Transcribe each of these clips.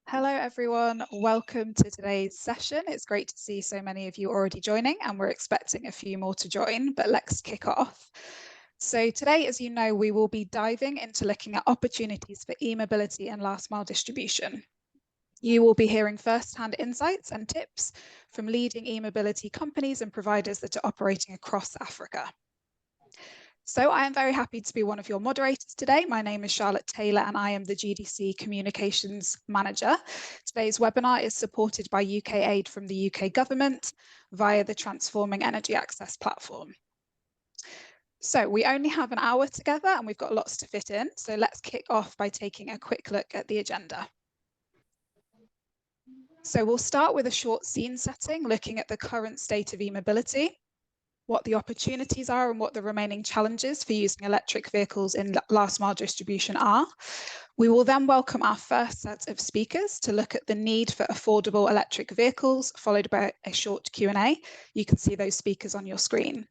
Hello everyone, welcome to today's session. It's great to see so many of you already joining, and we're expecting a few more to join, but let's kick off. So today, as you know, we will be diving into looking at opportunities for e-mobility and last mile distribution. You will be hearing first-hand insights and tips from leading e-mobility companies and providers that are operating across Africa. So I am very happy to be one of your moderators today. My name is Charlotte Taylor and I am the GDC Communications Manager. Today's webinar is supported by UK aid from the UK government via the Transforming Energy Access platform. So we only have an hour together and we've got lots to fit in. So let's kick off by taking a quick look at the agenda. So we'll start with a short scene setting, looking at the current state of e-mobility, what the opportunities are and what the remaining challenges for using electric vehicles in last mile distribution are. We will then welcome our first set of speakers to look at the need for affordable electric vehicles, followed by a short Q&A. You can see those speakers on your screen.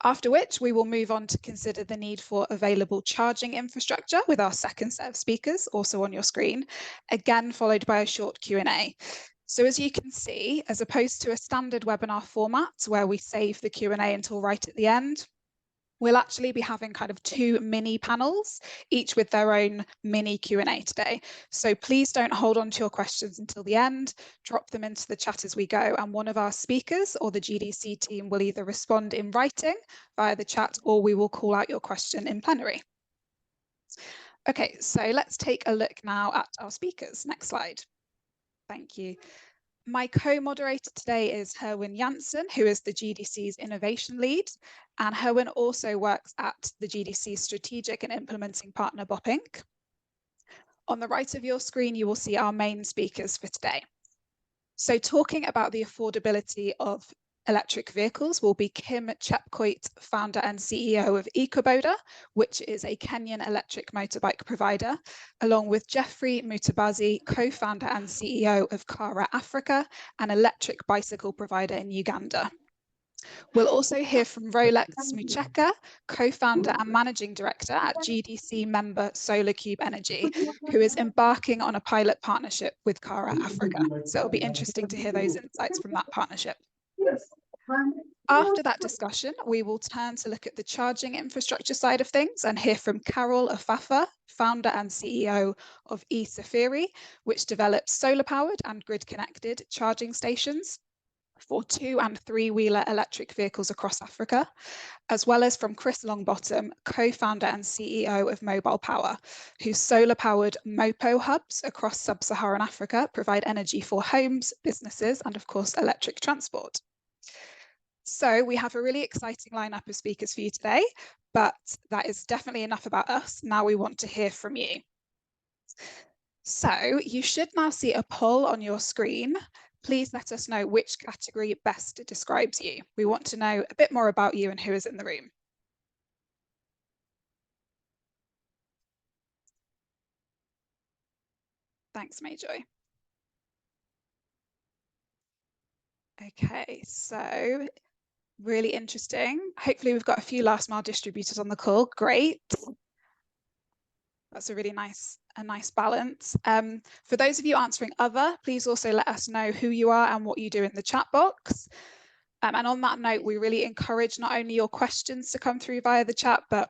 After which we will move on to consider the need for available charging infrastructure with our second set of speakers, also on your screen, again followed by a short Q&A. So as you can see, as opposed to a standard webinar format where we save the Q&A until right at the end, we'll actually be having kind of two mini panels, each with their own mini Q&A today. So please don't hold on to your questions until the end, drop them into the chat as we go, and one of our speakers or the GDC team will either respond in writing via the chat or we will call out your question in plenary. Okay, so let's take a look now at our speakers. Next slide. Thank you. My co-moderator today is Herwin Janssen, who is the GDC's innovation lead, and Herwin also works at the GDC's strategic and implementing partner BOP Inc. On the right of your screen, you will see our main speakers for today. So talking about the affordability of electric vehicles will be Kim Chepkoit, founder and CEO of Ecobodaa, which is a Kenyan electric motorbike provider, along with Jeffrey Mutabazi, co-founder and CEO of Karaa Africa, an electric bicycle provider in Uganda. We'll also hear from Rolex Mucheka, co-founder and managing director at GDC member SolarCube Energy, who is embarking on a pilot partnership with Karaa Africa. So it'll be interesting to hear those insights from that partnership. After that discussion, we will turn to look at the charging infrastructure side of things and hear from Carol Afafa, founder and CEO of E-Safiri, which develops solar-powered and grid-connected charging stations for 2- and 3-wheeler electric vehicles across Africa, as well as from Chris Longbottom, co-founder and CEO of Mobile Power, whose solar-powered Mopo hubs across sub-Saharan Africa provide energy for homes, businesses, and of course, electric transport. So we have a really exciting lineup of speakers for you today, but that is definitely enough about us. Now we want to hear from you. So you should now see a poll on your screen. Please let us know which category best describes you. We want to know a bit more about you and who is in the room. Thanks, Mayjoy. Okay, so really interesting. Hopefully we've got a few last mile distributors on the call. Great. That's a really nice balance. For those of you answering other, please also let us know who you are and what you do in the chat box. And on that note, we really encourage not only your questions to come through via the chat, but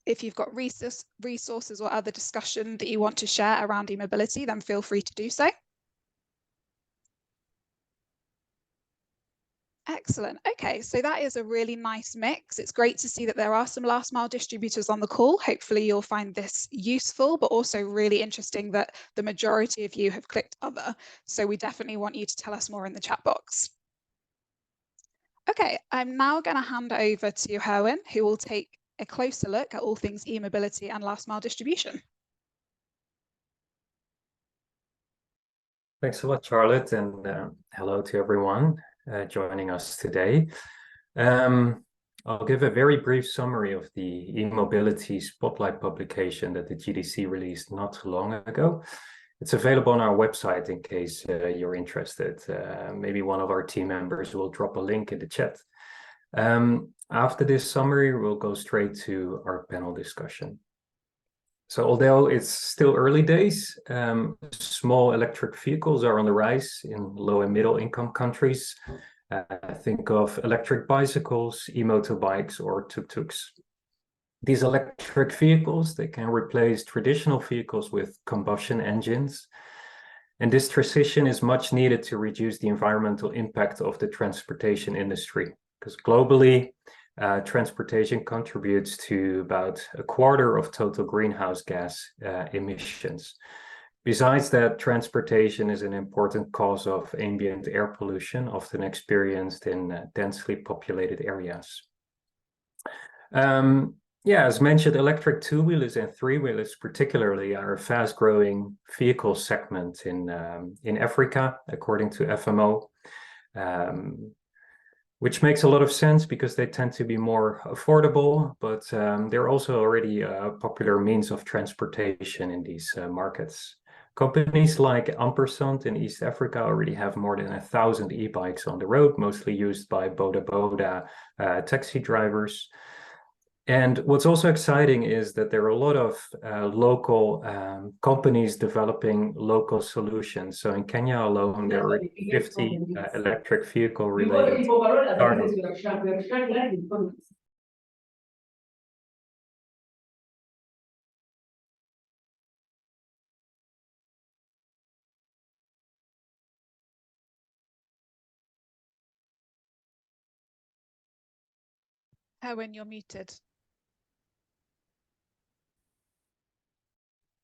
if you've got resources or other discussion that you want to share around e-mobility, then feel free to do so. Excellent. Okay, so that is a really nice mix. It's great to see that there are some last mile distributors on the call. Hopefully you'll find this useful, but also really interesting that the majority of you have clicked other. So we definitely want you to tell us more in the chat box. Okay, I'm now going to hand over to Herwin, who will take a closer look at all things e-mobility and last mile distribution. Thanks a lot, Charlotte, and hello to everyone joining us today. I'll give a very brief summary of the e-mobility spotlight publication that the GDC released not too long ago. It's available on our website in case you're interested. Maybe one of our team members will drop a link in the chat. After this summary, we'll go straight to our panel discussion. So although it's still early days, small electric vehicles are on the rise in low and middle income countries. Think of electric bicycles, e-motorbikes, or tuk-tuks. These electric vehicles, they can replace traditional vehicles with combustion engines. And this transition is much needed to reduce the environmental impact of the transportation industry, because globally, transportation contributes to about a quarter of total greenhouse gas emissions. Besides that, transportation is an important cause of ambient air pollution, often experienced in densely populated areas. Yeah, as mentioned, electric two-wheelers and three-wheelers particularly are a fast-growing vehicle segment in Africa, according to FMO, which makes a lot of sense because they tend to be more affordable, but they're also already a popular means of transportation in these markets. Companies like Ampersand in East Africa already have more than 1,000 e-bikes on the road, mostly used by Boda taxi drivers. And what's also exciting is that there are a lot of local companies developing local solutions. So in Kenya alone, there are already 50 electric vehicle related startups. When you're muted.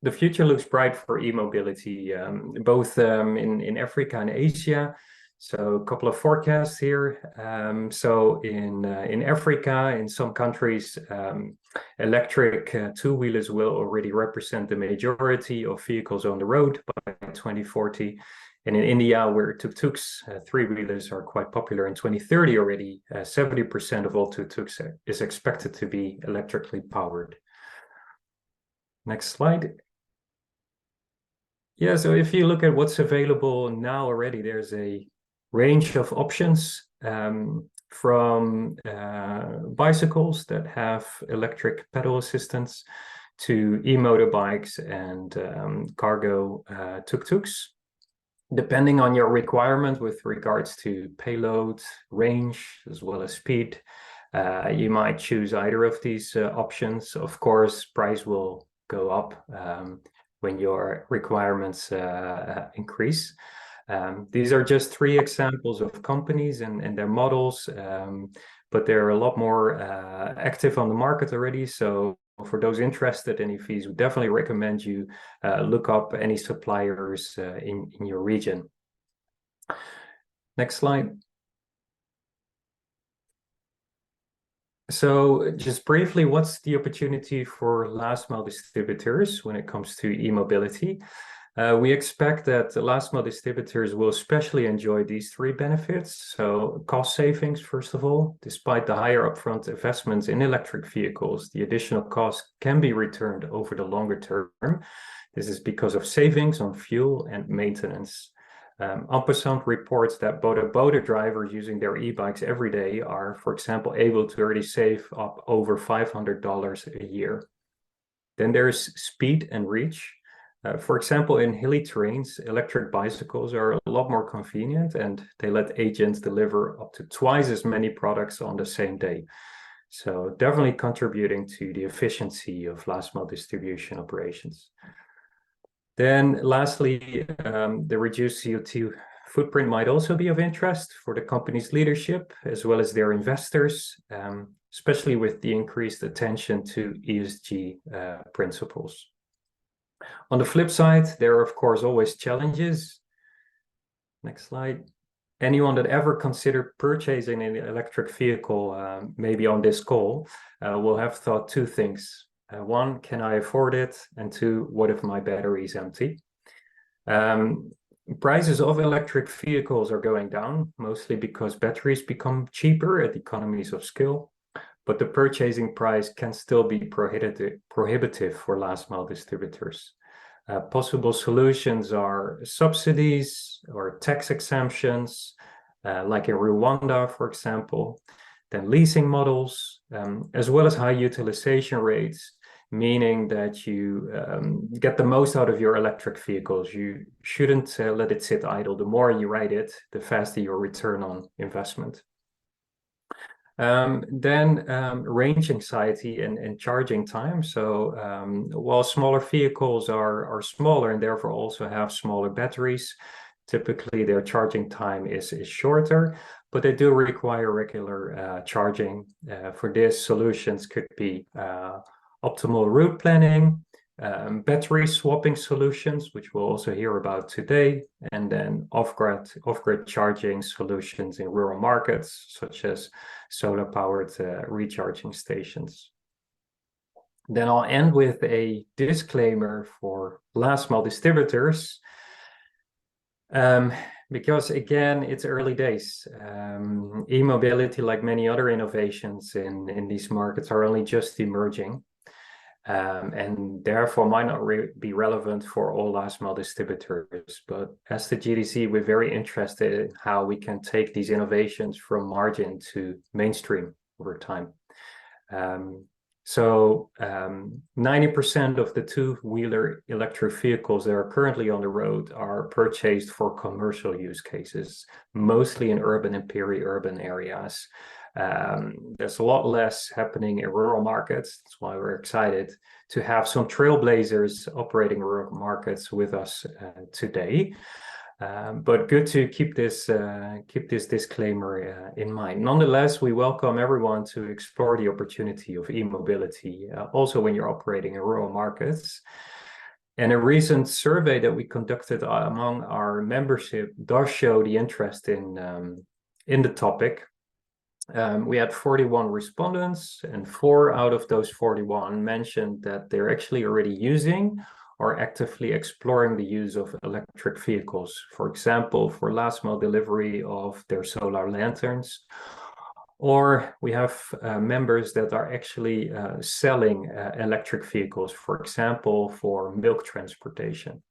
The future looks bright for e-mobility, both in Africa and Asia. So a couple of forecasts here. So in Africa, in some countries, electric two-wheelers will already represent the majority of vehicles on the road by 2040. And in India, where tuk-tuks, three-wheelers are quite popular in 2030 already, 70% of all tuk-tuks is expected to be electrically powered. Next slide. Yeah, so if you look at what's available now already, there's a range of options from bicycles that have electric pedal assistance to e-motorbikes and cargo tuk-tuks. Depending on your requirement with regards to payload, range, as well as speed, you might choose either of these options. Of course, price will go up when your requirements increase. These are just 3 examples of companies and their models, but they're a lot more active on the market already. So for those interested in EVs, we definitely recommend you look up any suppliers in your region. Next slide. So just briefly, what's the opportunity for last mile distributors when it comes to e-mobility? We expect that the last mile distributors will especially enjoy these 3 benefits. So cost savings, first of all, despite the higher upfront investments in electric vehicles, the additional cost can be returned over the longer term. This is because of savings on fuel and maintenance. Ampersand reports that Boda drivers using their e-bikes every day are, for example, able to already save up over $500 a year. Then there's speed and reach. For example, in hilly terrains, electric bicycles are a lot more convenient and they let agents deliver up to twice as many products on the same day. So definitely contributing to the efficiency of last mile distribution operations. Then lastly, the reduced CO2 footprint might also be of interest for the company's leadership as well as their investors, especially with the increased attention to ESG principles. On the flip side, there are, of course, always challenges. Next slide. Anyone that ever considered purchasing an electric vehicle, maybe on this call, will have thought 2 things. 1, can I afford it? And 2, what if my battery is empty? Prices of electric vehicles are going down, mostly because batteries become cheaper at economies of scale, but the purchasing price can still be prohibitive for last mile distributors. Possible solutions are subsidies or tax exemptions, like in Rwanda, for example, then leasing models, as well as high utilization rates meaning that you get the most out of your electric vehicles. You shouldn't let it sit idle. The more you ride it, the faster your return on investment. Range anxiety and charging time. So while smaller vehicles are smaller and therefore also have smaller batteries, typically their charging time is shorter, but they do require regular charging. For this, solutions could be optimal route planning, battery swapping solutions, which we'll also hear about today, and then off-grid charging solutions in rural markets, such as solar-powered recharging stations. Then I'll end with a disclaimer for last mile distributors, because again, it's early days. E-mobility, like many other innovations in these markets, are only just emerging. And therefore might not be relevant for all last mile distributors. But as the GDC, we're very interested in how we can take these innovations from margin to mainstream over time. 90% of the two-wheeler electric vehicles that are currently on the road are purchased for commercial use cases, mostly in urban and peri-urban areas. There's a lot less happening in rural markets. That's why we're excited to have some trailblazers operating rural markets with us today. But good to keep this disclaimer in mind. Nonetheless, we welcome everyone to explore the opportunity of e-mobility, also when you're operating in rural markets. And a recent survey that we conducted among our membership does show the interest in the topic. We had 41 respondents, and 4 out of those 41 mentioned that they're actually already using or actively exploring the use of electric vehicles, for example, for last mile delivery of their solar lanterns. Or we have members that are actually selling electric vehicles, for example, for milk transportation.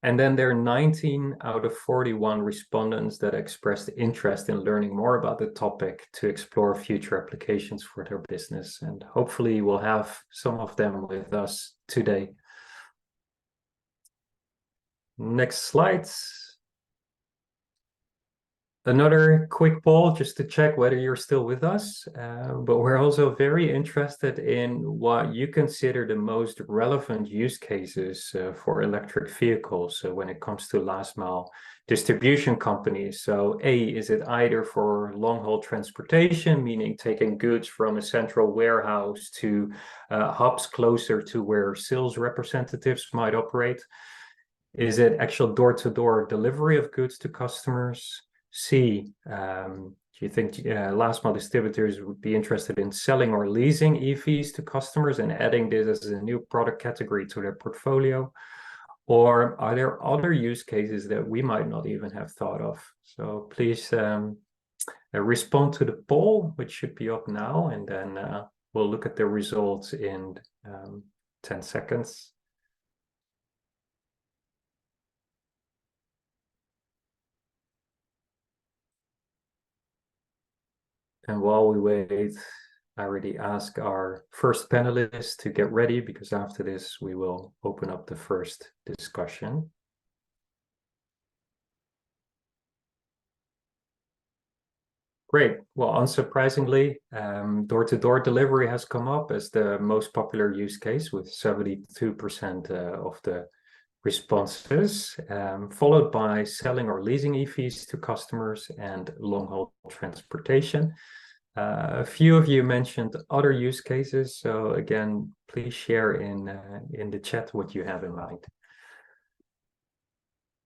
And then there are 19 out of 41 respondents that expressed interest in learning more about the topic to explore future applications for their business. And hopefully we'll have some of them with us today. Next slide. Another quick poll just to check whether you're still with us, but we're also very interested in what you consider the most relevant use cases for electric vehicles when it comes to last mile distribution companies. So is it either for long haul transportation, meaning taking goods from a central warehouse to hubs closer to where sales representatives might operate? Is it actual door-to-door delivery of goods to customers? Do you think last mile distributors would be interested in selling or leasing EVs to customers and adding this as a new product category to their portfolio? Or are there other use cases that we might not even have thought of? So please respond to the poll, which should be up now, and then we'll look at the results in 10 seconds. And while we wait, I already asked our first panelists to get ready, because after this, we will open up the first discussion. Great. Well, unsurprisingly, door-to-door delivery has come up as the most popular use case with 72% of the responses, followed by selling or leasing EVs to customers and long-haul transportation. A few of you mentioned other use cases, so again, please share in the chat what you have in mind.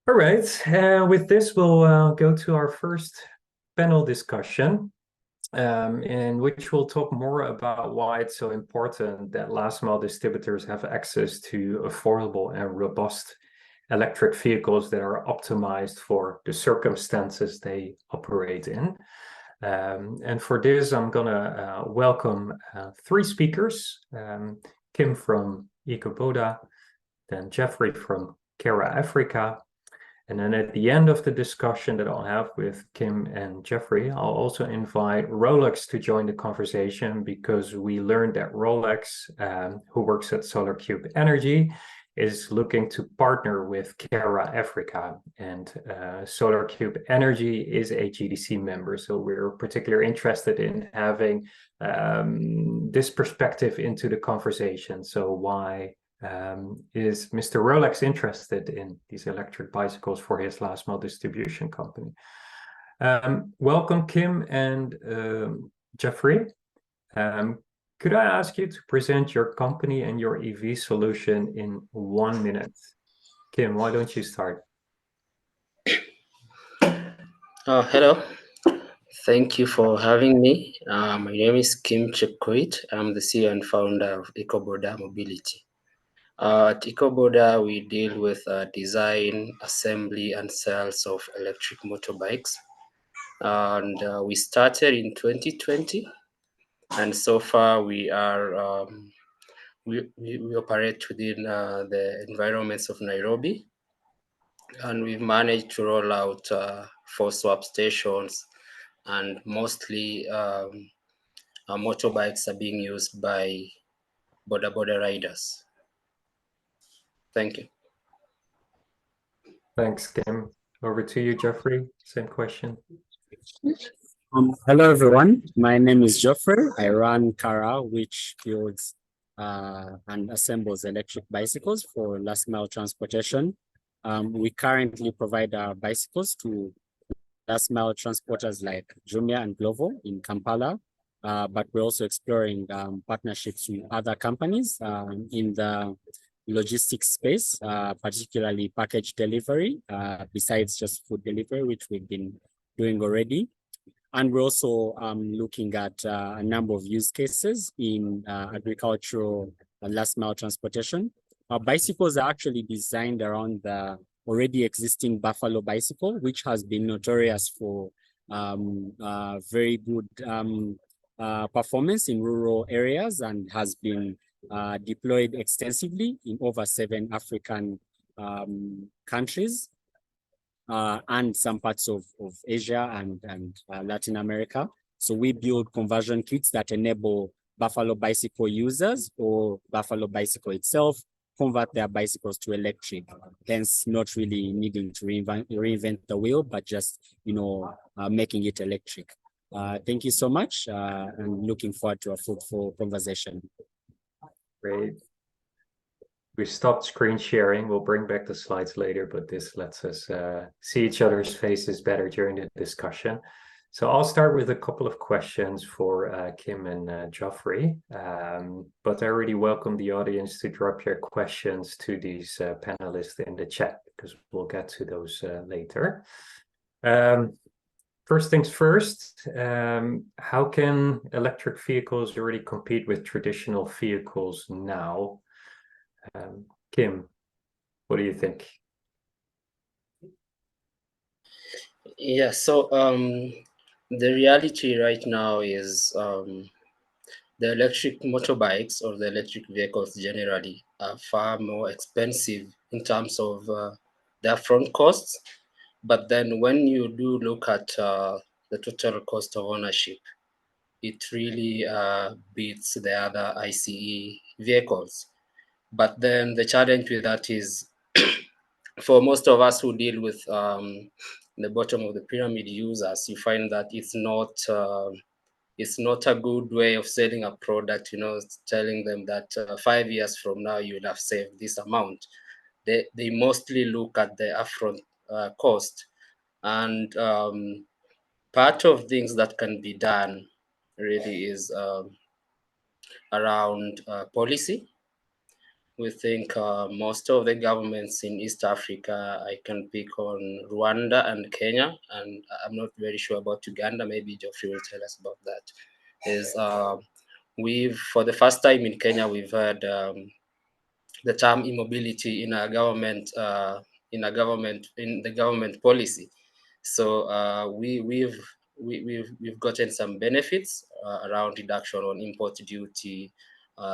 All right, with this, we'll go to our first panel discussion, in which we'll talk more about why it's so important that last mile distributors have access to affordable and robust electric vehicles that are optimized for the circumstances they operate in. And for this, I'm gonna welcome 3 speakers, Kim from Ecobodaa, then Jeffrey from Karaa Africa, And then at the end of the discussion that I'll have with Kim and Jeffrey, I'll also invite Rolex to join the conversation, because we learned that Rolex, who works at SolarCube Energy, is looking to partner with Karaa Africa. And SolarCube Energy is a GDC member, so we're particularly interested in having this perspective into the conversation. So why is Mr. Rolex interested in these electric bicycles for his last mile distribution company? Welcome, Kim and Jeffrey. Could I ask you to present your company and your EV solution in 1 minute? Kim, why don't you start? Hello. Thank you for having me. My name is Kim Chepkoit. I'm the CEO and founder of Ecobodaa Mobility. At Ecobodaa, we deal with design, assembly, and sales of electric motorbikes. And we started in 2020, and so far we are we operate within the environments of Nairobi, and we've managed to roll out 4 swap stations, and mostly our motorbikes are being used by border riders. Thank you. Thanks, Kim. Over to you, Jeffrey. Same question. Hello, everyone. My name is Geoffrey. I run Karaa, which builds and assembles electric bicycles for last mile transportation. We currently provide our bicycles to last mile transporters like Jumia and Glovo in Kampala, but we're also exploring partnerships with other companies in the logistics space, particularly package delivery, besides just food delivery, which we've been doing already. And we're also looking at a number of use cases in agricultural and last mile transportation. Our bicycles are actually designed around the already existing Buffalo bicycle, which has been notorious for very good performance in rural areas and has been deployed extensively in over 7 African countries. And some parts of Asia and Latin America. So we build conversion kits that enable Buffalo bicycle users or Buffalo bicycle itself convert their bicycles to electric, hence not really needing to reinvent the wheel, but just, making it electric. Thank you so much, and looking forward to a fruitful conversation. Great. We stopped screen sharing. We'll bring back the slides later, but this lets us see each other's faces better during the discussion. So I'll start with a couple of questions for Kim and Geoffrey, but I already welcome the audience to drop your questions to these panelists in the chat, because we'll get to those later. First things first, how can electric vehicles really compete with traditional vehicles now? Kim, what do you think? Yeah, so the reality right now is the electric motorbikes or the electric vehicles generally are far more expensive in terms of their upfront costs. But then when you do look at the total cost of ownership, it really beats the other ICE vehicles. But then the challenge with that is for most of us who deal with the bottom of the pyramid users, you find that it's not a good way of selling a product, telling them that 5 years from now you'll have saved this amount. They mostly look at the upfront cost. And part of things that can be done really is around policy. We think most of the governments in East Africa, I can pick on Rwanda and Kenya, and I'm not very sure about Uganda. Maybe Geoffrey will tell us about that. Is for the first time in Kenya, we've heard the term e-mobility in the government policy. So we've gotten some benefits around reduction on import duty,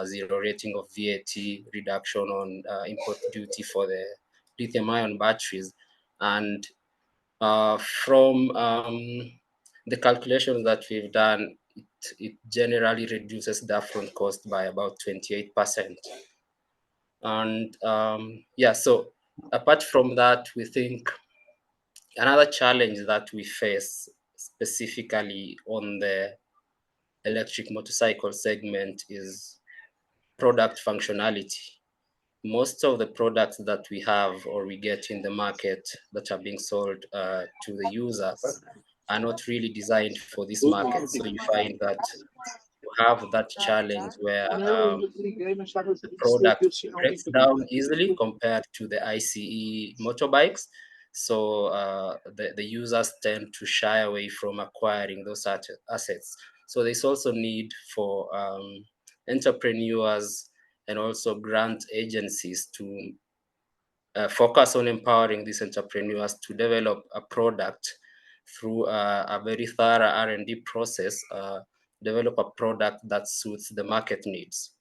zero rating of VAT, reduction on import duty for the lithium-ion batteries. And from the calculations that we've done, it generally reduces the upfront cost by about 28%. And yeah, so apart from that, we think another challenge that we face specifically on the electric motorcycle segment is product functionality. Most of the products that we have or we get in the market that are being sold to the users are not really designed for this market. So you find that you have that challenge where the product breaks down easily compared to the ICE motorbikes. So the users tend to shy away from acquiring those assets. So there's also need for entrepreneurs and also grant agencies to focus on empowering these entrepreneurs to develop a product through a very thorough R&D process, develop a product that suits the market needs.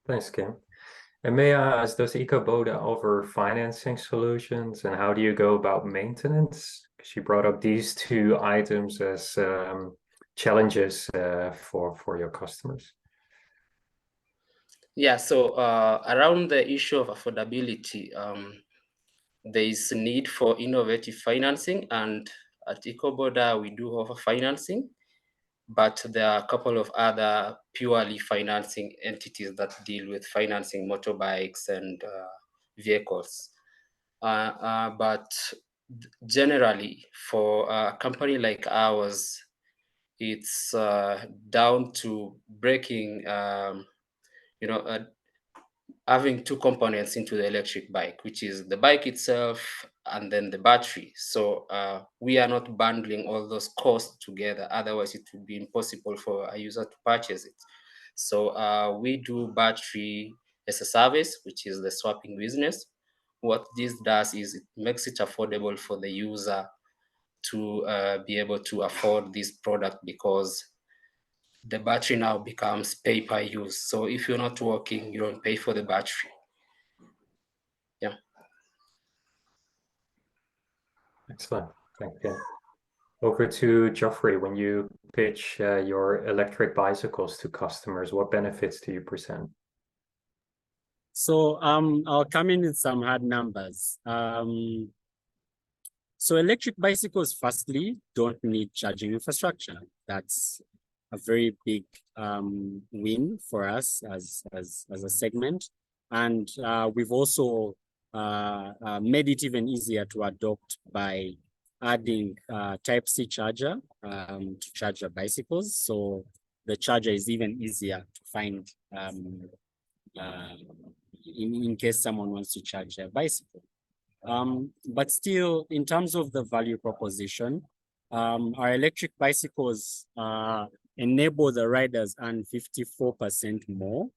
Thanks, Kim. And may I ask, does Ecobodaa offer financing solutions, and how do you go about maintenance? Because you brought up these two items as challenges for your customers. Yeah, so around the issue of affordability, there is a need for innovative financing, and at Ecobodaa we do offer financing, but there are a couple of other purely financing entities that deal with financing motorbikes and vehicles. But generally, for a company like ours, it's down to breaking, having two components into the electric bike, which is the bike itself and then the battery. So we are not bundling all those costs together. Otherwise, it would be impossible for a user to purchase it. So we do battery as a service, which is the swapping business. What this does is it makes it affordable for the user to be able to afford this product, because the battery now becomes pay per use. So if you're not working, you don't pay for the battery. Yeah. Excellent. Thank you. Over to Geoffrey. When you pitch your electric bicycles to customers, what benefits do you present? So I'll come in with some hard numbers. So electric bicycles, firstly, don't need charging infrastructure. That's a very big win for us as a segment. And we've also made it even easier to adopt by adding Type-C charger to charge your bicycles. So the charger is even easier to find in case someone wants to charge their bicycle. But still, in terms of the value proposition, our electric bicycles enable the riders earn 54% more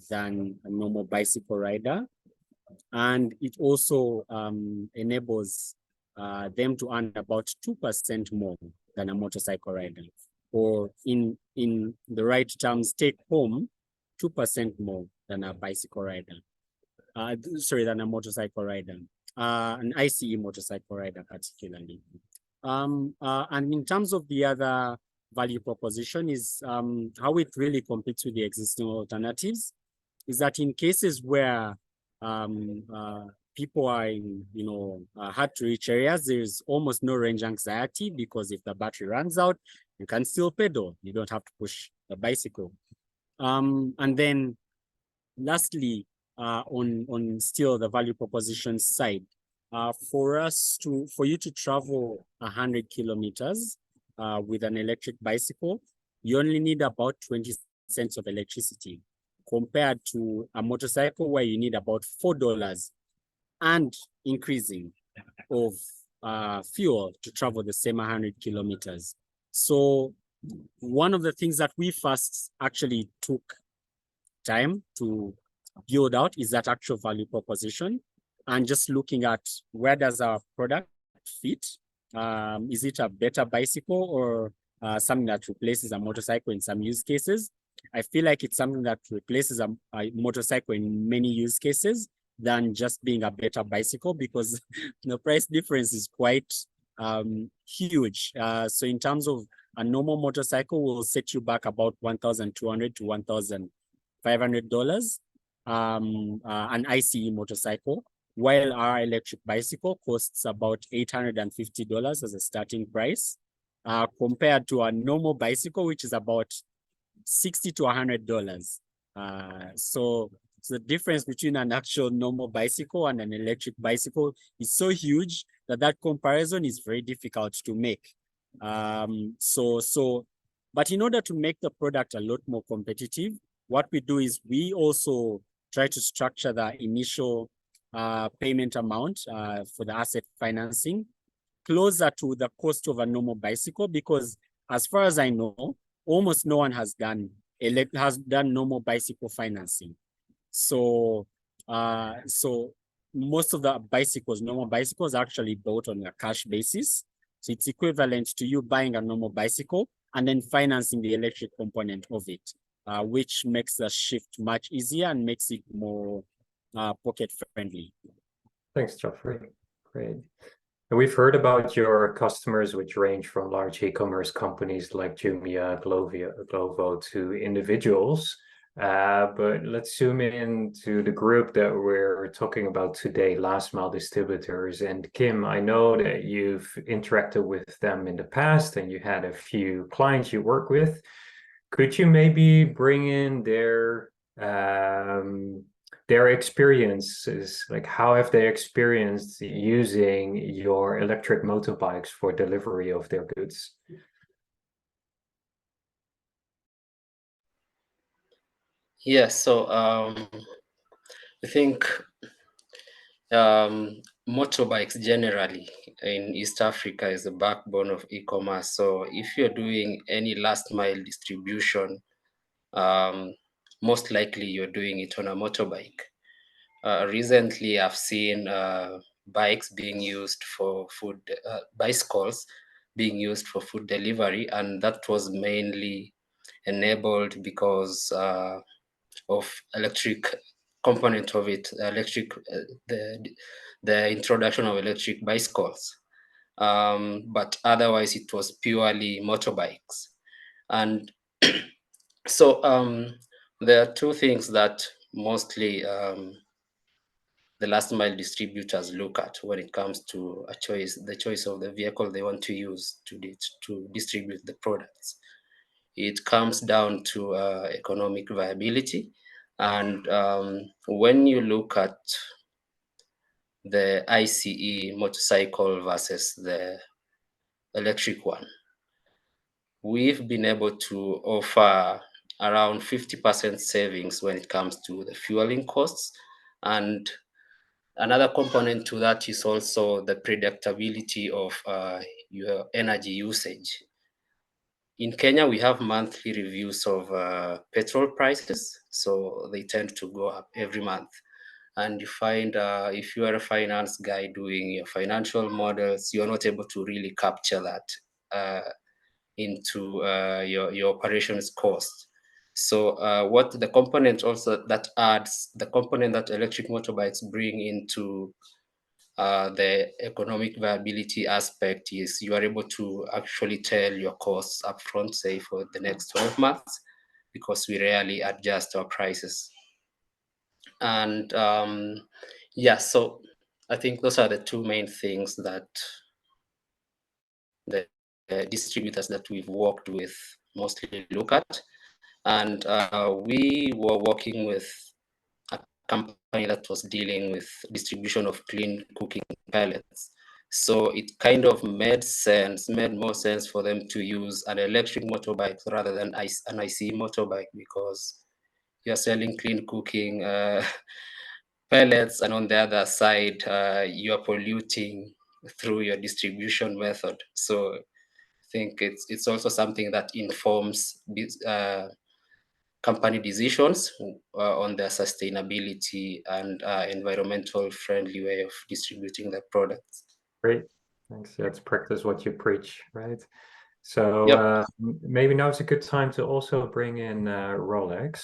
than a normal bicycle rider. And it also enables them to earn about 2% more than a motorcycle rider, or in the right terms, take home 2% more than a bicycle rider. Than a motorcycle rider, an ICE motorcycle rider particularly. And in terms of the other value proposition is how it really competes with the existing alternatives, is that in cases where people are in hard to reach areas, there's almost no range anxiety, because if the battery runs out, you can still pedal. You don't have to push the bicycle. And then lastly, on still the value proposition side, for you to travel 100 kilometers with an electric bicycle, you only need about 20 cents of electricity, compared to a motorcycle where you need about $4 and increasing of fuel to travel the same 100 kilometers. So one of the things that we first actually took time to build out is that actual value proposition, and just looking at where does our product fit. Is it a better bicycle or something that replaces a motorcycle in some use cases? I feel like it's something that replaces a motorcycle in many use cases than just being a better bicycle, because the price difference is quite huge. So in terms of a normal motorcycle will set you back about $1,200 to $1,500, an ICE motorcycle, while our electric bicycle costs about $850 as a starting price, compared to a normal bicycle, which is about $60 to $100. So the difference between an actual normal bicycle and an electric bicycle is so huge that that comparison is very difficult to make. But in order to make the product a lot more competitive, what we do is we also try to structure the initial payment amount for the asset financing closer to the cost of a normal bicycle, because as far as I know, almost no one has done normal bicycle financing. So most of the normal bicycles are actually bought on a cash basis. So it's equivalent to you buying a normal bicycle and then financing the electric component of it, which makes the shift much easier and makes it more pocket friendly. Thanks, Geoffrey. Great. And we've heard about your customers, which range from large e-commerce companies like Jumia, Glovo to individuals. But let's zoom in to the group that we're talking about today, last mile distributors. And Kim, I know that you've interacted with them in the past and you had a few clients you work with. Could you maybe bring in their experiences, like how have they experienced using your electric motorbikes for delivery of their goods? Yeah, so I think motorbikes generally in East Africa is the backbone of e-commerce. So if you're doing any last mile distribution, most likely you're doing it on a motorbike. Recently, I've seen bikes being used for food, bicycles being used for food delivery, and that was mainly enabled because of electric component of it, the introduction of electric bicycles. But otherwise, it was purely motorbikes. And so there are two things that mostly the last mile distributors look at when it comes to the choice of the vehicle they want to use to distribute the products. It comes down to economic viability. And when you look at the ICE motorcycle versus the electric one, we've been able to offer around 50% savings when it comes to the fueling costs. And another component to that is also the predictability of your energy usage. In Kenya, we have monthly reviews of petrol prices, so they tend to go up every month. And you find if you are a finance guy doing your financial models, you're not able to really capture that into your operations cost. So what the component also that adds, the component that electric motorbikes bring into the economic viability aspect is you are able to actually tell your costs upfront, say for the next 12 months, because we rarely adjust our prices. And yeah, so I think those are the two main things that the distributors that we've worked with mostly look at. And we were working with a company that was dealing with distribution of clean cooking pellets. So it kind of made more sense for them to use an electric motorbike rather than an ICE motorbike, because you're selling clean cooking pellets, and on the other side, you're polluting through your distribution method. So I think it's also something that informs company decisions on their sustainability and environmental friendly way of distributing their products. Great, thanks. Yeah, it's practice what you preach, right? So Yep. maybe now is a good time to also bring in Rolex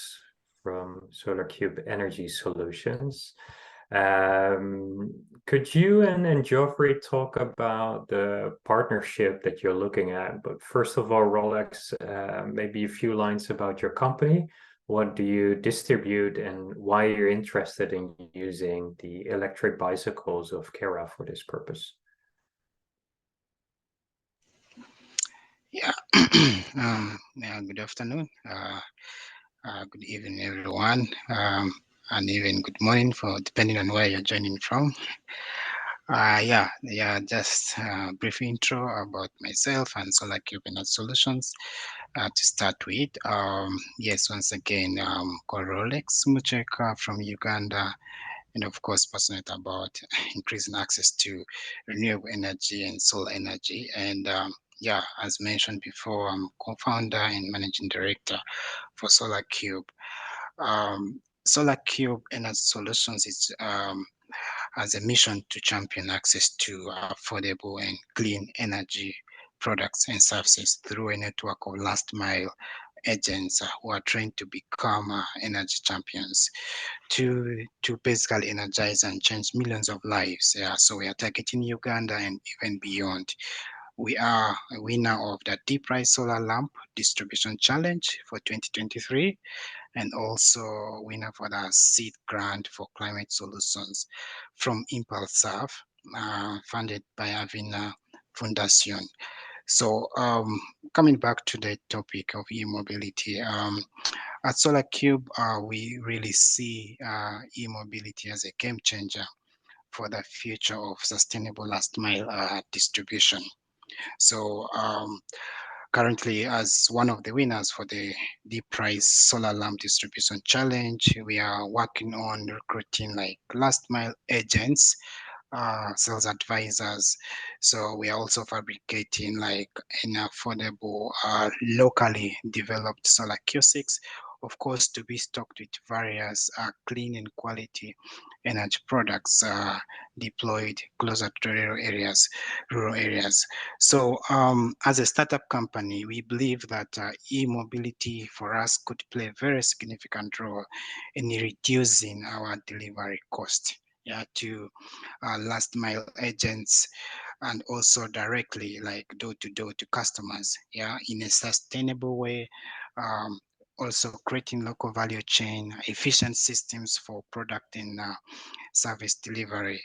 from SolarCube Energy Solutions. Could you and Geoffrey talk about the partnership that you're looking at? But first of all, Rolex, maybe a few lines about your company. What do you distribute and why you're interested in using the electric bicycles of Karaa for this purpose? Yeah. Yeah, good afternoon. Good evening, everyone. And even good morning for depending on where you're joining from. Just a brief intro about myself and SolarCube Energy Solutions. To start with, yes, once again, called Rolex Mucheka from Uganda, and of course, passionate about increasing access to renewable energy and solar energy. And yeah, as mentioned before, I'm co-founder and managing director for SolarCube. SolarCube Energy Solutions is has a mission to champion access to affordable and clean energy products and services through a network of last mile agents who are trained to become energy champions to basically energize and change millions of lives. So we are targeting Uganda and even beyond. We are a winner of the Deep Price Solar Lamp Distribution Challenge for 2023 and also winner for the seed grant for climate solutions from Impulsaf, funded by Avina Foundation. So coming back to the topic of e-mobility, at SolarCube, we really see e-mobility as a game changer for the future of sustainable last mile distribution. So currently, as one of the winners for the Deep Price Solar Lamp Distribution Challenge, we are working on recruiting like last mile agents, sales advisors. So we are also fabricating like an affordable, locally developed solar kiosks, of course, to be stocked with various clean and quality energy products deployed closer to rural areas. So as a startup company, we believe that e-mobility for us could play a very significant role in reducing our delivery cost to last mile agents and also directly like door to door to customers in a sustainable way, also creating local value chain efficient systems for product and service delivery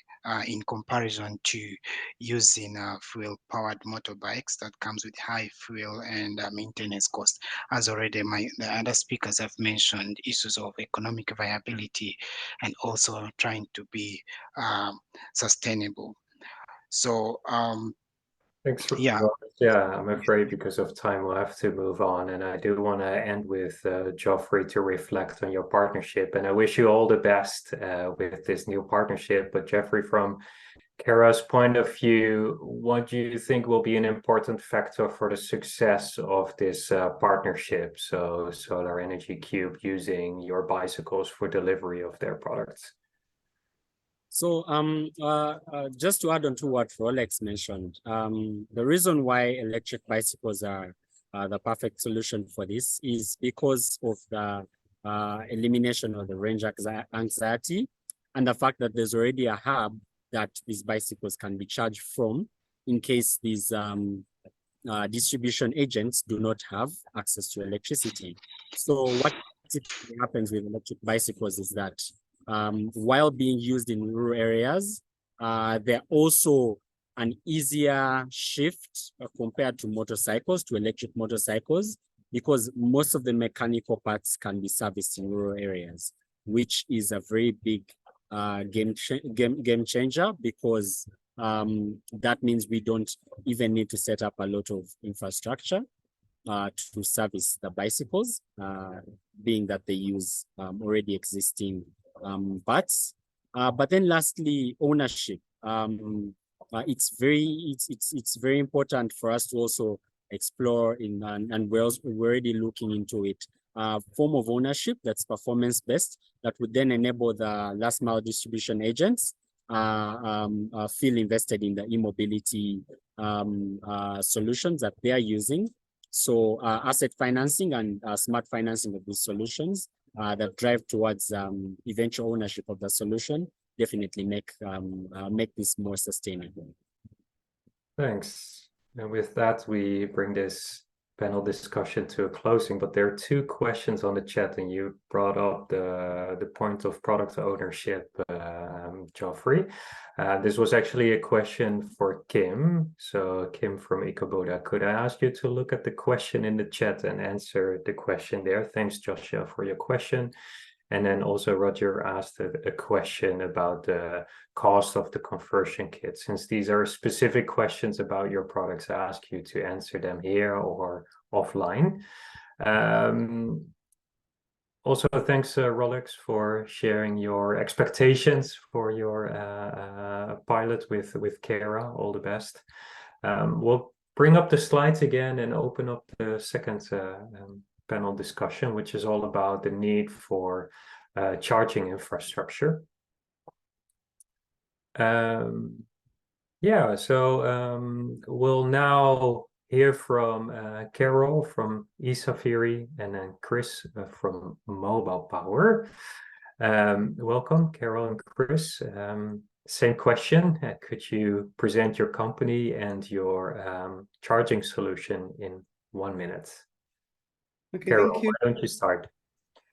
in comparison to using fuel powered motorbikes that comes with high fuel and maintenance cost. As already the other speakers have mentioned, issues of economic viability and also trying to be sustainable. So Thanks for yeah. Yeah, I'm afraid because of time we'll have to move on. And I do want to end with Geoffrey to reflect on your partnership. And I wish you all the best with this new partnership. But Geoffrey, from Karaa's point of view, what do you think will be an important factor for the success of this partnership? So Solar Energy Cube using your bicycles for delivery of their products. So just to add on to what Rolex mentioned, the reason why electric bicycles are the perfect solution for this is because of the elimination of the range anxiety and the fact that there's already a hub that these bicycles can be charged from in case these distribution agents do not have access to electricity. So what happens with electric bicycles is that while being used in rural areas, they're also an easier shift compared to motorcycles, to electric motorcycles, because most of the mechanical parts can be serviced in rural areas, which is a very big game changer, because that means we don't even need to set up a lot of infrastructure to service the bicycles, being that they use already existing parts. But then lastly, ownership. It's very important for us to also explore and we're already looking into it. Form of ownership that's performance-based that would then enable the last mile distribution agents feel invested in the e-mobility solutions that they are using. So asset financing and smart financing of these solutions that drive towards eventual ownership of the solution definitely make this more sustainable. Thanks. And with that, we bring this panel discussion to a closing, but there are two questions on the chat, and you brought up the point of product ownership, Geoffrey. This was actually a question for Kim. So Kim from Ecobodaa, could I ask you to look at the question in the chat and answer the question there? Thanks, Joshua, for your question. And then also Roger asked a question about the cost of the conversion kit. Since these are specific questions about your products, I ask you to answer them here or offline. Also, thanks, Rolex, for sharing your expectations for your pilot with Karaa. All the best. We'll bring up the slides again and open up the second panel discussion, which is all about the need for charging infrastructure. Yeah, so we'll now hear from Carol from E-Safiri and then Chris from Mobile Power. Welcome, Carol and Chris. Same question. Could you present your company and your charging solution in 1 minute? Okay, Carol, thank you. why don't you start?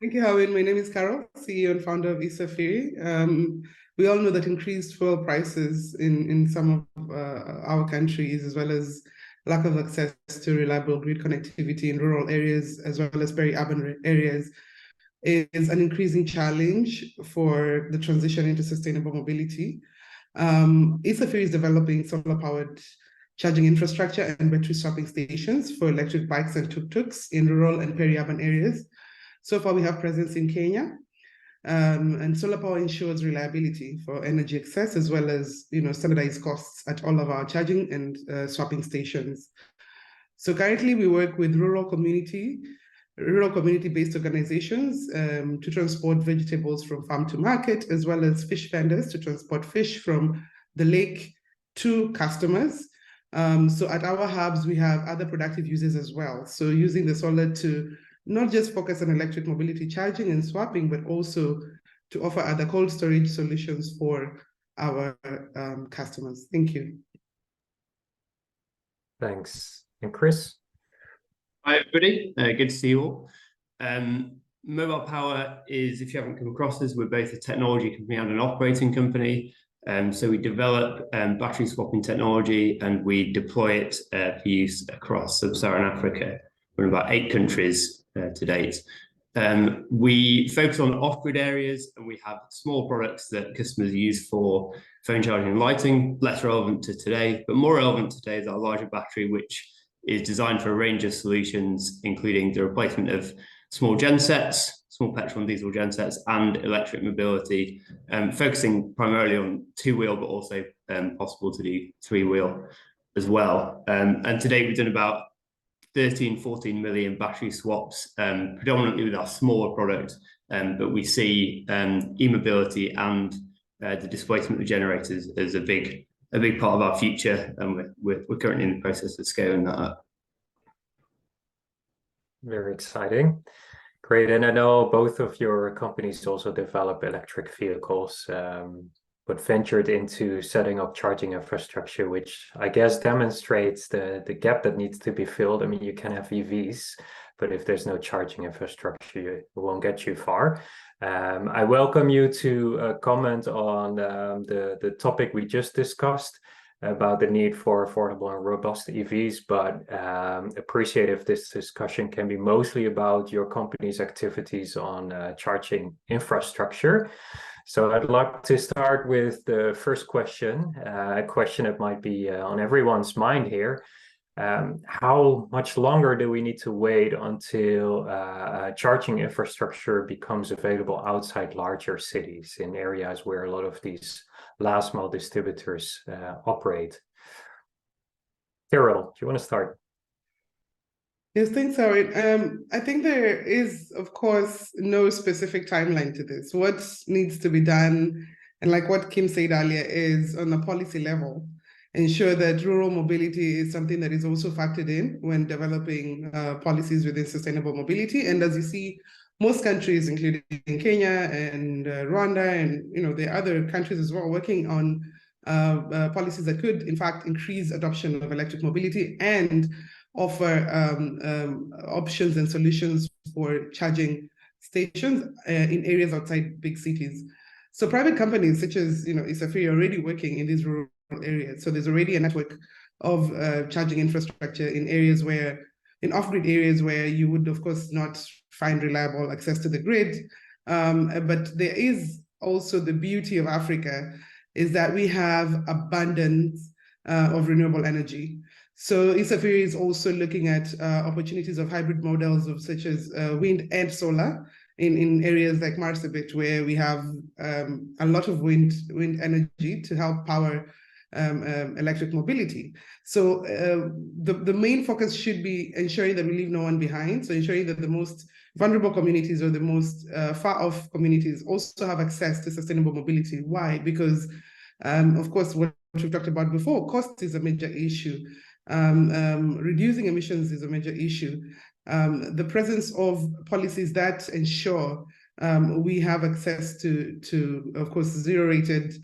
Thank you, Howard. My name is Carol, CEO and founder of E-Safiri. We all know that increased fuel prices in some of our countries, as well as lack of access to reliable grid connectivity in rural areas, as well as peri-urban areas, is an increasing challenge for the transition into sustainable mobility. E-Safiri is developing solar-powered charging infrastructure and battery swapping stations for electric bikes and tuk-tuks in rural and peri-urban areas. So far, we have presence in Kenya, and solar power ensures reliability for energy access, as well as standardized costs at all of our charging and swapping stations. So currently, we work with rural community-based organizations to transport vegetables from farm to market, as well as fish vendors to transport fish from the lake to customers. So at our hubs, we have other productive uses as well. So using the solar to not just focus on electric mobility charging and swapping, but also to offer other cold storage solutions for our customers. Thank you. Thanks. And Chris? Hi, everybody. Good to see you all. Mobile Power is, if you haven't come across us, we're both a technology company and an operating company. So we develop battery swapping technology and we deploy it for use across sub-Saharan Africa. We're in about 8 countries to date. We focus on off-grid areas, and we have small products that customers use for phone charging and lighting, less relevant to today, but more relevant today is our larger battery, which is designed for a range of solutions, including the replacement of small gensets, small petrol and diesel gensets, and electric mobility, focusing primarily on 2-wheel, but also possible to do 3-wheel as well. And today we've done about 14 million battery swaps, predominantly with our smaller product, but we see e-mobility and the displacement of generators as a big part of our future, and we're currently in the process of scaling that up. Very exciting. Great. And I know both of your companies also develop electric vehicles, but ventured into setting up charging infrastructure, which I guess demonstrates the gap that needs to be filled. I mean, you can have EVs, but if there's no charging infrastructure, it won't get you far. I welcome you to comment on the topic we just discussed about the need for affordable and robust EVs, but appreciate if this discussion can be mostly about your company's activities on charging infrastructure. So I'd like to start with the first question, a question that might be on everyone's mind here. How much longer do we need to wait until charging infrastructure becomes available outside larger cities in areas where a lot of these last mile distributors operate? Carol, do you want to start? Yes, thanks, Howard. I think there is, of course, no specific timeline to this. What needs to be done, and like what Kim said earlier, is on a policy level, ensure that rural mobility is something that is also factored in when developing policies within sustainable mobility. And as you see, most countries, including Kenya and Rwanda, and there are other countries as well, working on policies that could, in fact, increase adoption of electric mobility and offer options and solutions for charging stations in areas outside big cities. So private companies such as E-Safiri are already working in these rural areas. So there's already a network of charging infrastructure in off-grid areas where you would, of course, not find reliable access to the grid. But there is also the beauty of Africa is that we have abundance of renewable energy. So E-Safiri is also looking at opportunities of hybrid models of such as wind and solar in areas like Marsabit, where we have a lot of wind energy to help power electric mobility. So the main focus should be ensuring that we leave no one behind. So ensuring that the most vulnerable communities or the most far off communities also have access to sustainable mobility. Why? Because of course, what we've talked about before, cost is a major issue. Reducing emissions is a major issue. The presence of policies that ensure we have access to of course, zero-rated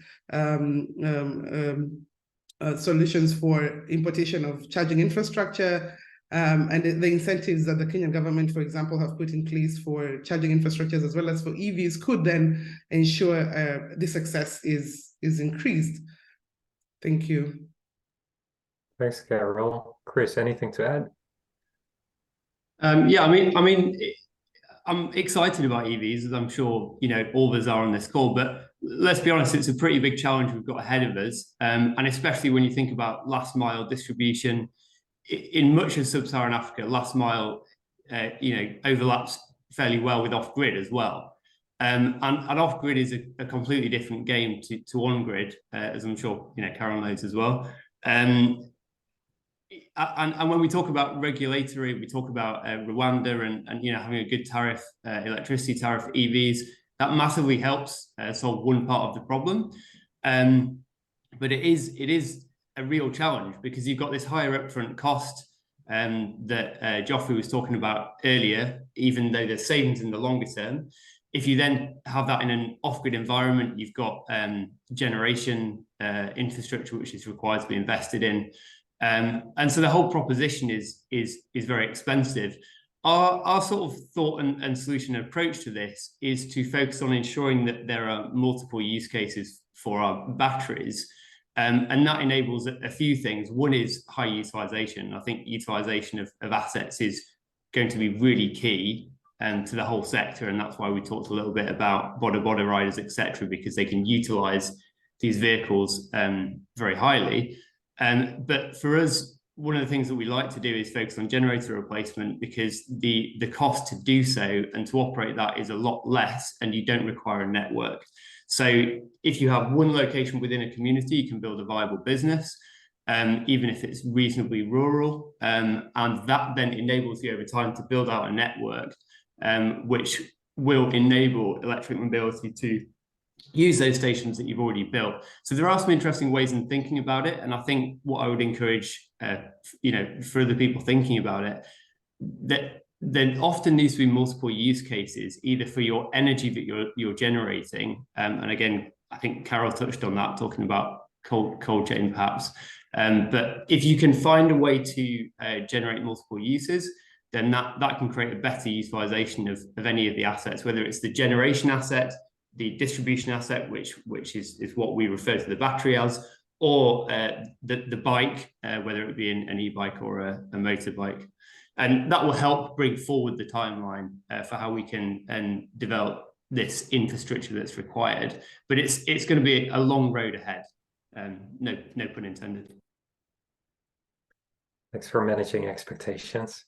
solutions for importation of charging infrastructure, and the incentives that the Kenyan government, for example, have put in place for charging infrastructures as well as for EVs could then ensure this access is increased. Thank you. Thanks, Carol. Chris, anything to add? Yeah, I'm excited about EVs, as I'm sure all of us are on this call. But let's be honest, it's a pretty big challenge we've got ahead of us, and especially when you think about last mile distribution in much of sub-Saharan Africa. Last mile, overlaps fairly well with off-grid as well, and off-grid is a completely different game to on-grid, as I'm sure Carol knows as well. And when we talk about regulatory, we talk about Rwanda and having a good tariff, electricity tariff for EVs. That massively helps solve one part of the problem, but it is a real challenge because you've got this higher upfront cost that Geoffrey was talking about earlier. Even though there's savings in the longer term, if you then have that in an off-grid environment, you've got generation infrastructure which is required to be invested in. And so the whole proposition is very expensive. Our sort of thought and solution approach to this is to focus on ensuring that there are multiple use cases for our batteries, and that enables a few things. One is high utilization. I think utilization of assets is going to be really key to the whole sector, and that's why we talked a little bit about boda riders, etc., because they can utilize these vehicles very highly. But for us, one of the things that we like to do is focus on generator replacement, because the cost to do so and to operate that is a lot less, and you don't require a network. So if you have one location within a community, you can build a viable business, even if it's reasonably rural, and that then enables you over time to build out a network, which will enable electric mobility to use those stations that you've already built. So there are some interesting ways in thinking about it, and I think what I would encourage, for other people thinking about it, that there often needs to be multiple use cases, either for your energy that you're generating, and again, I think Carol touched on that, talking about cold chain perhaps. But if you can find a way to generate multiple uses, then that can create a better utilization of any of the assets, whether it's the generation asset, the distribution asset, which is what we refer to the battery as, or the bike, whether it be an e-bike or a motorbike. And that will help bring forward the timeline for how we can develop this infrastructure that's required. But it's going to be a long road ahead. No pun intended. Thanks for managing expectations.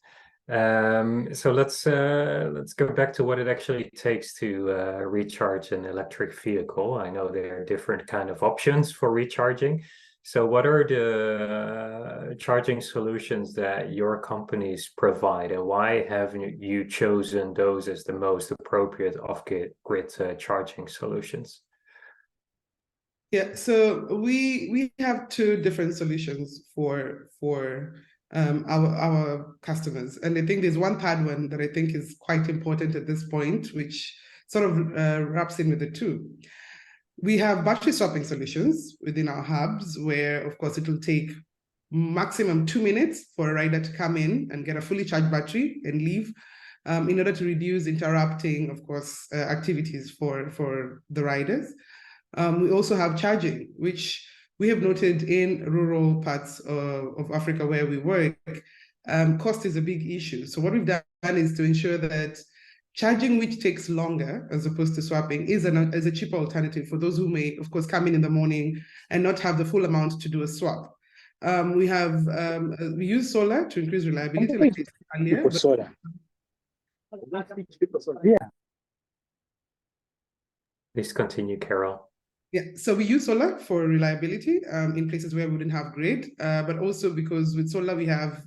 So let's go back to what it actually takes to recharge an electric vehicle. I know there are different kind of options for recharging. So what are the charging solutions that your companies provide, and why have you chosen those as the most appropriate off-grid charging solutions? Yeah, so we have two different solutions for our customers, and I think there's one third one that I think is quite important at this point, which sort of wraps in with the two. We have battery swapping solutions within our hubs, where of course it will take maximum 2 minutes for a rider to come in and get a fully charged battery and leave, in order to reduce interrupting, of course, activities for the riders. We also have charging, which we have noted in rural parts of Africa where we work. Cost is a big issue. So what we've done is to ensure that charging, which takes longer as opposed to swapping, is a cheaper alternative for those who may, of course, come in the morning and not have the full amount to do a swap. We use solar to increase reliability, like I said earlier. Please continue, Carol. Yeah, so we use solar for reliability in places where we wouldn't have grid, but also because with solar we have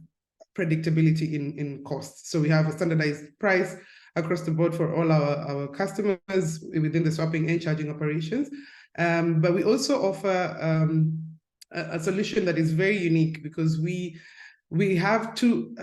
predictability in costs. So we have a standardized price across the board for all our customers within the swapping and charging operations. But we also offer a solution that is very unique, because we have to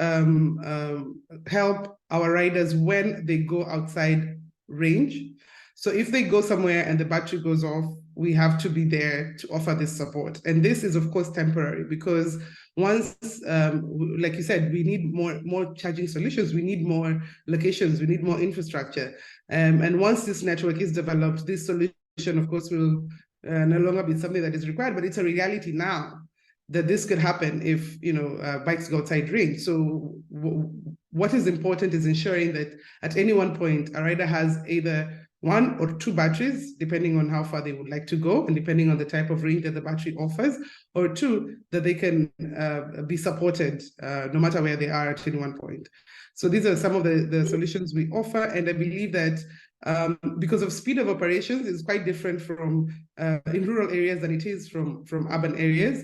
help our riders when they go outside range. So if they go somewhere and the battery goes off, we have to be there to offer this support. And this is, of course, temporary, because once, like you said, we need more charging solutions, we need more locations, we need more infrastructure. And once this network is developed, this solution, of course, will no longer be something that is required, but it's a reality now that this could happen if, bikes go outside range. So what is important is ensuring that at any one point, a rider has either 1 or 2 batteries, depending on how far they would like to go and depending on the type of range that the battery offers, or 2, that they can be supported no matter where they are at any one point. So these are some of the solutions we offer. And I believe that because of speed of operations is quite different from in rural areas than it is from urban areas.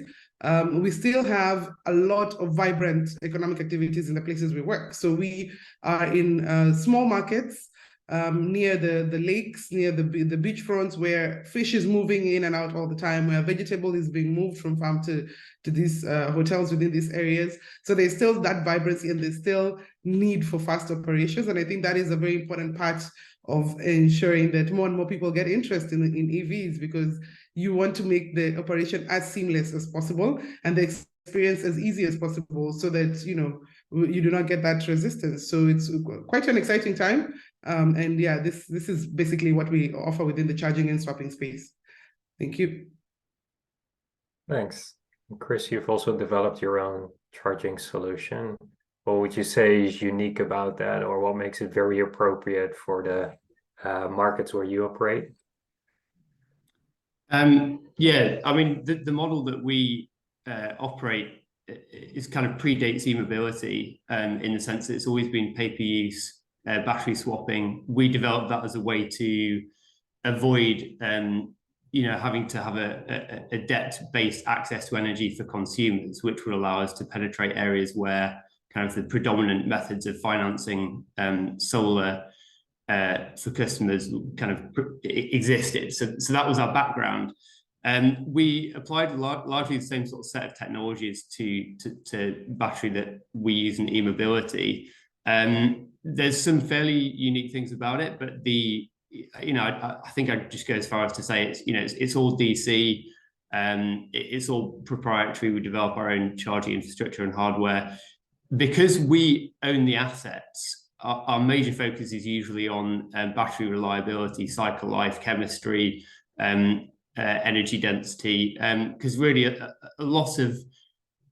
We still have a lot of vibrant economic activities in the places we work. So we are in small markets, near the lakes, near the beachfronts, where fish is moving in and out all the time, where vegetable is being moved from farm to these hotels within these areas. So there's still that vibrancy and there's still need for fast operations. And I think that is a very important part of ensuring that more and more people get interested in EVs, because you want to make the operation as seamless as possible and the experience as easy as possible, so that you do not get that resistance. So it's quite an exciting time. And yeah, this is basically what we offer within the charging and swapping space. Thank you. Thanks. Chris, you've also developed your own charging solution. What would you say is unique about that, or what makes it very appropriate for the markets where you operate? Yeah, I mean, the model that we operate is kind of predates e-mobility in the sense that it's always been pay-per-use battery swapping. We developed that as a way to avoid having to have a debt-based access to energy for consumers, which would allow us to penetrate areas where kind of the predominant methods of financing solar for customers kind of existed. So that was our background. We applied largely the same sort of set of technologies to battery that we use in e-mobility. There's some fairly unique things about it, but I think I'd just go as far as to say it's all DC. It's all proprietary. We develop our own charging infrastructure and hardware. Because we own the assets, our major focus is usually on battery reliability, cycle life, chemistry, energy density, because really a lot of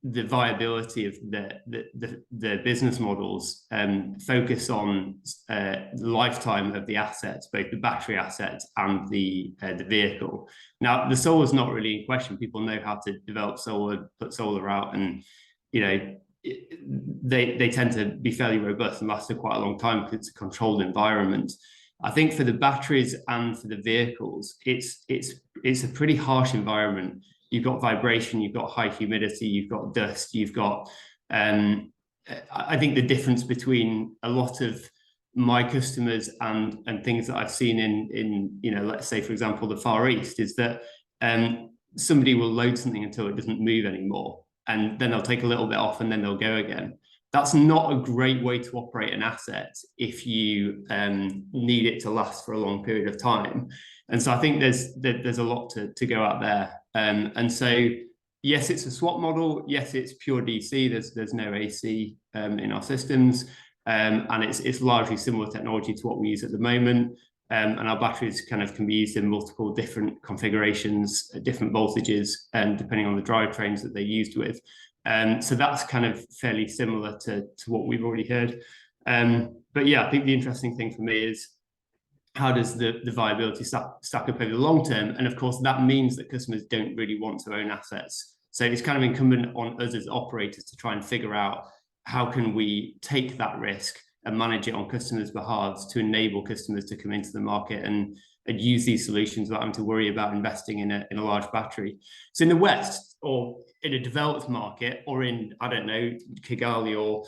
the viability of the business models focus on the lifetime of the assets, both the battery assets and the vehicle. Now, the solar is not really in question. People know how to develop solar, put solar out, and they tend to be fairly robust and last for quite a long time because it's a controlled environment. I think for the batteries and for the vehicles, it's a pretty harsh environment. You've got vibration, you've got high humidity, you've got dust, you've got, I think the difference between a lot of my customers and things that I've seen in let's say, for example, the Far East, is that somebody will load something until it doesn't move anymore, and then they'll take a little bit off and then they'll go again. That's not a great way to operate an asset if you need it to last for a long period of time. And so I think there's a lot to go out there. And so, yes, it's a swap model. Yes, it's pure DC. There's no AC in our systems. And it's largely similar technology to what we use at the moment. And our batteries kind of can be used in multiple different configurations, different voltages, depending on the drivetrains that they're used with. So that's kind of fairly similar to what we've already heard. But yeah, I think the interesting thing for me is how does the viability stack up over the long term? And of course, that means that customers don't really want to own assets. So it's kind of incumbent on us as operators to try and figure out how can we take that risk and manage it on customers' behalves to enable customers to come into the market and use these solutions without having to worry about investing in a large battery. So in the West, or in a developed market, or in, I don't know, Kigali or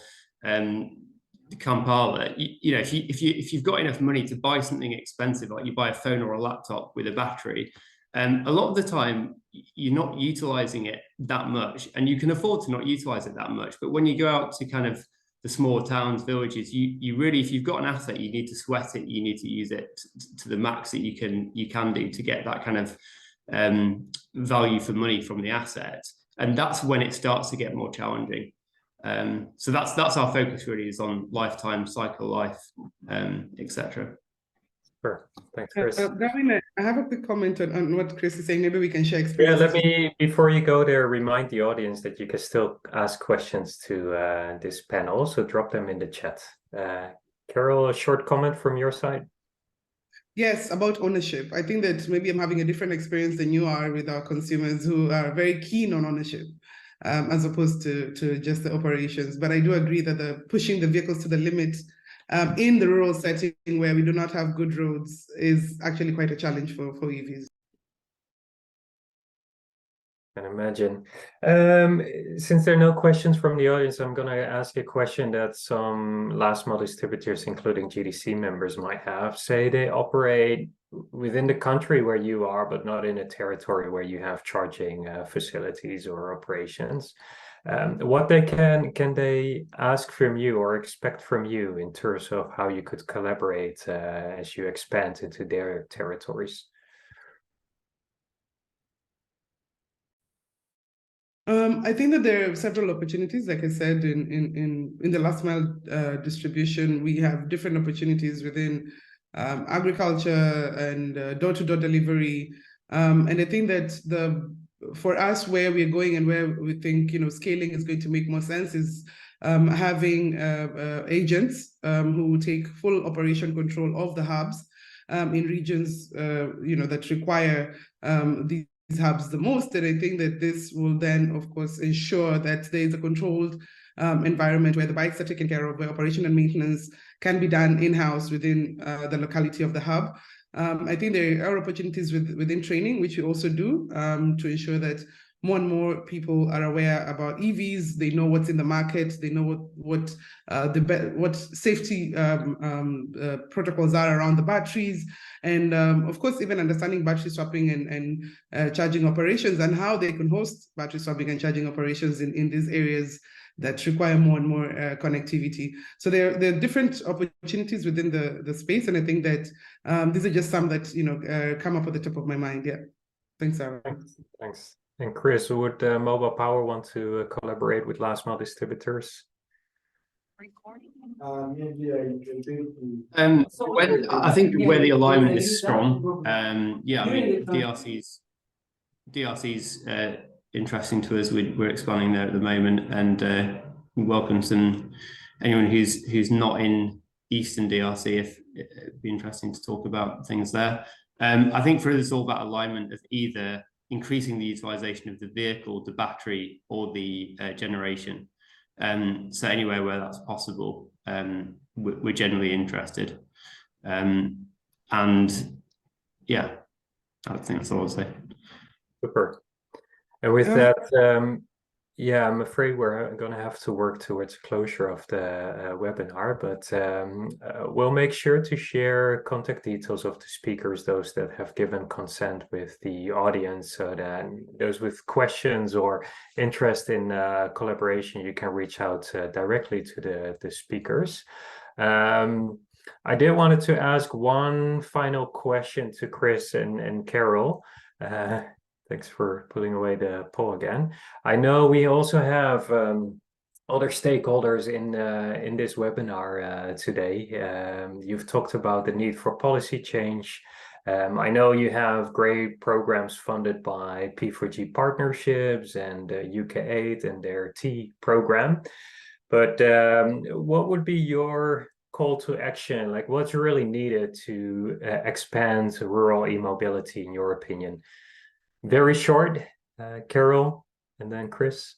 Kampala, if you've got enough money to buy something expensive, like you buy a phone or a laptop with a battery, a lot of the time you're not utilizing it that much, and you can afford to not utilize it that much. But when you go out to kind of the small towns, villages, you really, if you've got an asset, you need to sweat it. You need to use it to the max that you can do to get that kind of value for money from the asset. And that's when it starts to get more challenging. So that's our focus really, is on lifetime, cycle life, etc. Sure. Thanks, Chris. Gavin, I have a quick comment on what Chris is saying. Maybe we can share experiences. Yeah, let me, before you go there, remind the audience that you can still ask questions to this panel, so drop them in the chat. Carol, a short comment from your side? Yes, about ownership. I think that maybe I'm having a different experience than you are with our consumers who are very keen on ownership, as opposed to just the operations. But I do agree that pushing the vehicles to the limit in the rural setting where we do not have good roads is actually quite a challenge for EVs. I can imagine. Since there are no questions from the audience, I'm going to ask a question that some last mile distributors, including GDC members, might have. Say they operate within the country where you are, but not in a territory where you have charging facilities or operations. What can they ask from you or expect from you in terms of how you could collaborate as you expand into their territories? I think that there are several opportunities. Like I said, in the last mile distribution, we have different opportunities within agriculture and door-to-door delivery. And I think that for us, where we're going and where we think scaling is going to make more sense is having agents who take full operation control of the hubs in regions that require these hubs the most. And I think that this will then, of course, ensure that there is a controlled environment where the bikes are taken care of, where operation and maintenance can be done in-house within the locality of the hub. I think there are opportunities within training, which we also do to ensure that more and more people are aware about EVs. They know what's in the market. They know what safety protocols are around the batteries. And of course, even understanding battery swapping and charging operations and how they can host battery swapping and charging operations in these areas that require more and more connectivity. So there are different opportunities within the space. And I think that these are just some that come up at the top of my mind. Yeah. Thanks, Sarah. Thanks. And Chris, would Mobile Power want to collaborate with last mile distributors? I think where the alignment is strong, yeah, I mean, DRC's interesting to us. We're expanding there at the moment, and we welcome anyone who's not in Eastern DRC if it'd be interesting to talk about things there. I think for us, it's all about alignment of either increasing the utilization of the vehicle, the battery, or the generation. So anywhere where that's possible, we're generally interested. And yeah, I think that's all I'll say. Super. And with that, Yeah, I'm afraid we're going to have to work towards closure of the webinar, but we'll make sure to share contact details of the speakers, those that have given consent with the audience, so that those with questions or interest in collaboration, you can reach out directly to the speakers. I did wanted to ask one final question to Chris and Carol. Thanks for putting away the poll again. I know we also have other stakeholders in this webinar today. You've talked about the need for policy change. I know you have great programs funded by P4G Partnerships and UK8 and their T program. But what would be your call to action? Like, what's really needed to expand rural e-mobility, in your opinion? Very short, Carol, and then Chris.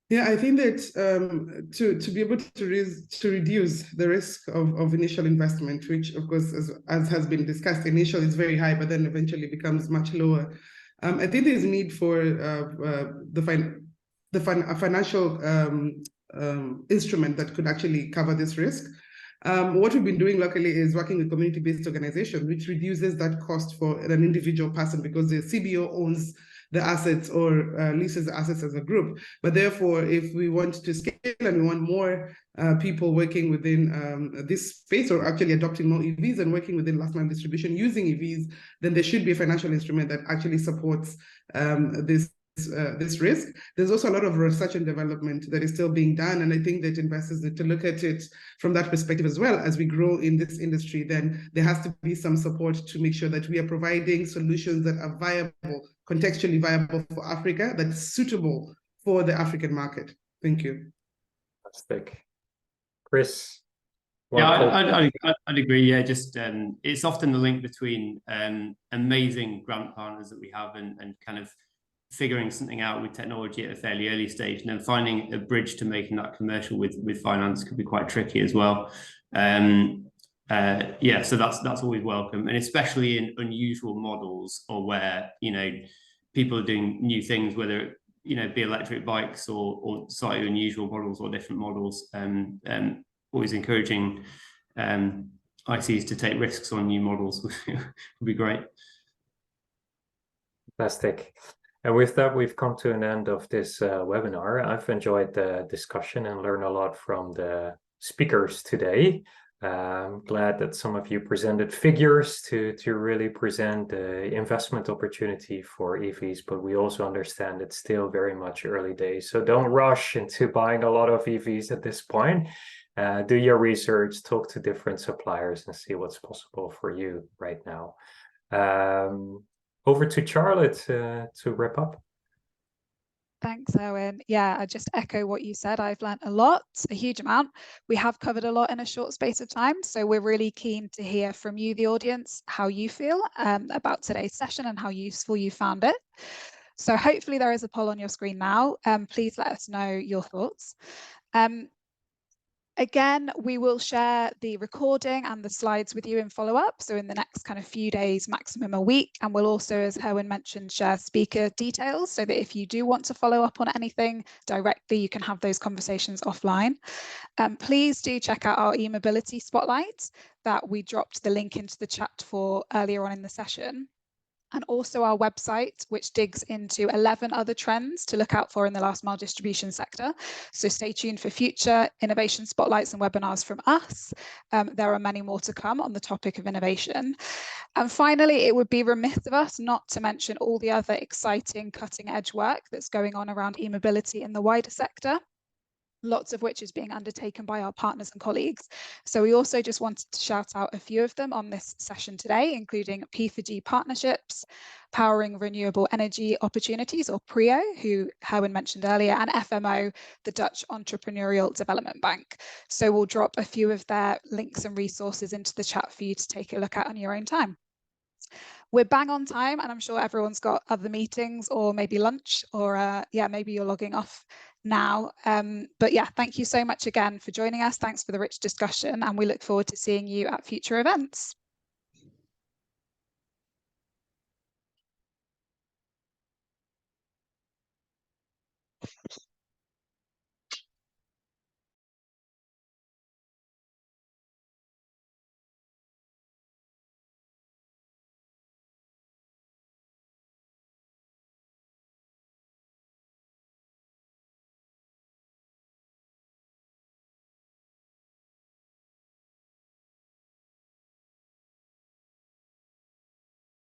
Yeah, I think that to be able to reduce the risk of initial investment, which of course, as has been discussed, initial is very high, but then eventually becomes much lower. I think there's a need for a financial instrument that could actually cover this risk. What we've been doing locally is working with community-based organizations, which reduces that cost for an individual person because the CBO owns the assets or leases the assets as a group. But therefore, if we want to scale and we want more people working within this space, or actually adopting more EVs and working within last mile distribution using EVs, then there should be a financial instrument that actually supports this risk. There's also a lot of research and development that is still being done, and I think that investors need to look at it from that perspective as well. As we grow in this industry, then there has to be some support to make sure that we are providing solutions that are viable, contextually viable for Africa, that's suitable for the African market. Thank you. Fantastic. Chris? Yeah, I'd agree. Yeah, just it's often the link between amazing grant partners that we have and kind of figuring something out with technology at a fairly early stage, and then finding a bridge to making that commercial with finance could be quite tricky as well. Yeah, so that's always welcome, and especially in unusual models, or where people are doing new things, whether be electric bikes or slightly unusual models or different models. Always encouraging ICs to take risks on new models would be great. Fantastic. And with that, we've come to an end of this webinar. I've enjoyed the discussion and learned a lot from the speakers today. I'm glad that some of you presented figures to really present the investment opportunity for EVs, but we also understand it's still very much early days. So don't rush into buying a lot of EVs at this point. Do your research, talk to different suppliers and see what's possible for you right now. Over to Charlotte to wrap up. Thanks, Owen. Yeah, I just echo what you said. I've learned a lot, a huge amount. We have covered a lot in a short space of time, so we're really keen to hear from you, the audience, how you feel about today's session and how useful you found it. So hopefully there is a poll on your screen now. Please let us know your thoughts. Again, we will share the recording and the slides with you in follow-up, so in the next kind of few days, maximum a week. And we'll also, as Herwin mentioned, share speaker details so that if you do want to follow up on anything directly, you can have those conversations offline. Please do check out our e-mobility spotlight that we dropped the link into the chat for earlier on in the session. And also our website, which digs into 11 other trends to look out for in the last mile distribution sector. So stay tuned for future innovation spotlights and webinars from us. There are many more to come on the topic of innovation. And finally, it would be remiss of us not to mention all the other exciting cutting edge work that's going on around e-mobility in the wider sector, lots of which is being undertaken by our partners and colleagues. So we also just wanted to shout out a few of them on this session today, including P4G Partnerships, Powering Renewable Energy Opportunities, or PRIO, who Herwin mentioned earlier, and FMO, the Dutch Entrepreneurial Development Bank. So we'll drop a few of their links and resources into the chat for you to take a look at on your own time. We're bang on time, and I'm sure everyone's got other meetings or maybe lunch, or yeah, maybe you're logging off now. But yeah, thank you so much again for joining us. Thanks for the rich discussion, and we look forward to seeing you at future events.